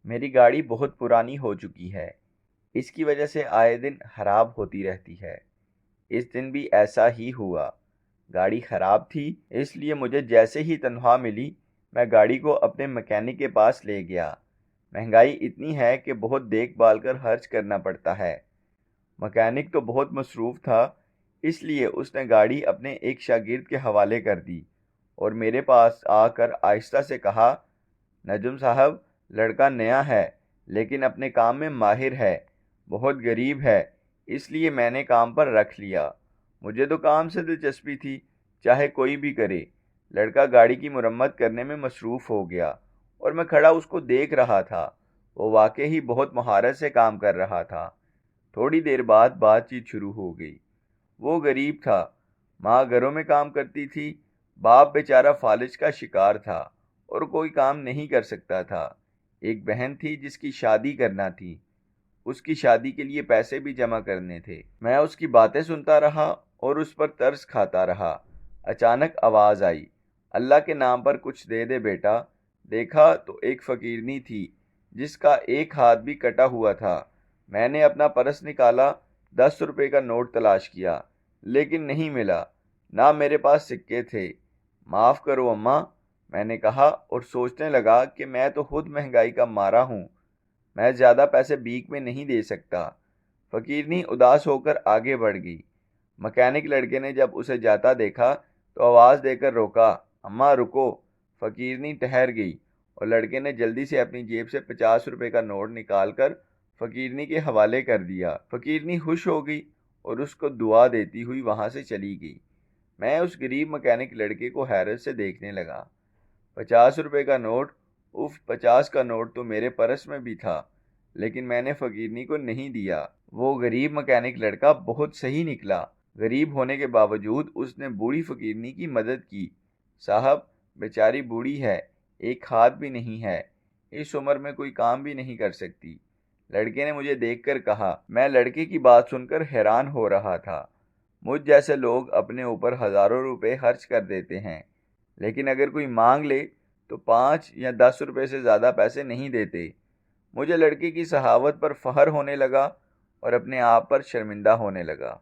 میری گاڑی بہت پرانی ہو چکی ہے، اس کی وجہ سے آئے دن خراب ہوتی رہتی ہے۔ اس دن بھی ایسا ہی ہوا۔ گاڑی خراب تھی، اس لیے مجھے جیسے ہی تنخواہ ملی میں گاڑی کو اپنے مکینک کے پاس لے گیا۔ مہنگائی اتنی ہے کہ بہت دیکھ بھال کر خرچ کرنا پڑتا ہے۔ مکینک تو بہت مصروف تھا، اس لیے اس نے گاڑی اپنے ایک شاگرد کے حوالے کر دی اور میرے پاس آ کر آہستہ سے کہا، نجم صاحب، لڑکا نیا ہے لیکن اپنے کام میں ماہر ہے، بہت غریب ہے، اس لیے میں نے کام پر رکھ لیا۔ مجھے تو کام سے دلچسپی تھی، چاہے کوئی بھی کرے۔ لڑکا گاڑی کی مرمت کرنے میں مصروف ہو گیا اور میں کھڑا اس کو دیکھ رہا تھا۔ وہ واقعی بہت مہارت سے کام کر رہا تھا۔ تھوڑی دیر بعد بات چیت شروع ہو گئی۔ وہ غریب تھا، ماں گھروں میں کام کرتی تھی، باپ بیچارہ فالج کا شکار تھا اور کوئی کام نہیں کر سکتا تھا۔ ایک بہن تھی جس کی شادی کرنا تھی، اس کی شادی کے لیے پیسے بھی جمع کرنے تھے۔ میں اس کی باتیں سنتا رہا اور اس پر ترس کھاتا رہا۔ اچانک آواز آئی، اللہ کے نام پر کچھ دے دے بیٹا۔ دیکھا تو ایک فقیرنی تھی جس کا ایک ہاتھ بھی کٹا ہوا تھا۔ میں نے اپنا پرس نکالا، 10 روپے کا نوٹ تلاش کیا لیکن نہیں ملا، نہ میرے پاس سکے تھے۔ معاف کرو اماں، میں نے کہا اور سوچنے لگا کہ میں تو خود مہنگائی کا مارا ہوں، میں زیادہ پیسے بھیک میں نہیں دے سکتا۔ فقیرنی اداس ہو کر آگے بڑھ گئی۔ مکینک لڑکے نے جب اسے جاتا دیکھا تو آواز دے کر روکا، اماں رکو۔ فقیرنی ٹھہر گئی اور لڑکے نے جلدی سے اپنی جیب سے 50 روپے کا نوٹ نکال کر فقیرنی کے حوالے کر دیا۔ فقیرنی خوش ہو گئی اور اس کو دعا دیتی ہوئی وہاں سے چلی گئی۔ میں اس غریب مکینک لڑکے کو حیرت سے دیکھنے لگا۔ 50 روپے کا نوٹ، 50 کا نوٹ تو میرے پرس میں بھی تھا، لیکن میں نے فقیرنی کو نہیں دیا۔ وہ غریب مکینک لڑکا بہت صحیح نکلا۔ غریب ہونے کے باوجود اس نے بوڑھی فقیرنی کی مدد کی۔ صاحب، بیچاری بوڑھی ہے، ایک ہاتھ بھی نہیں ہے، اس عمر میں کوئی کام بھی نہیں کر سکتی۔ لڑکے نے مجھے دیکھ کر کہا۔ میں لڑکے کی بات سن کر حیران ہو رہا تھا۔ مجھ جیسے لوگ اپنے اوپر ہزاروں روپے خرچ کر دیتے ہیں، لیکن اگر کوئی مانگ لے تو 5 یا 10 روپے سے زیادہ پیسے نہیں دیتے۔ مجھے لڑکے کی سخاوت پر فخر ہونے لگا اور اپنے آپ پر شرمندہ ہونے لگا۔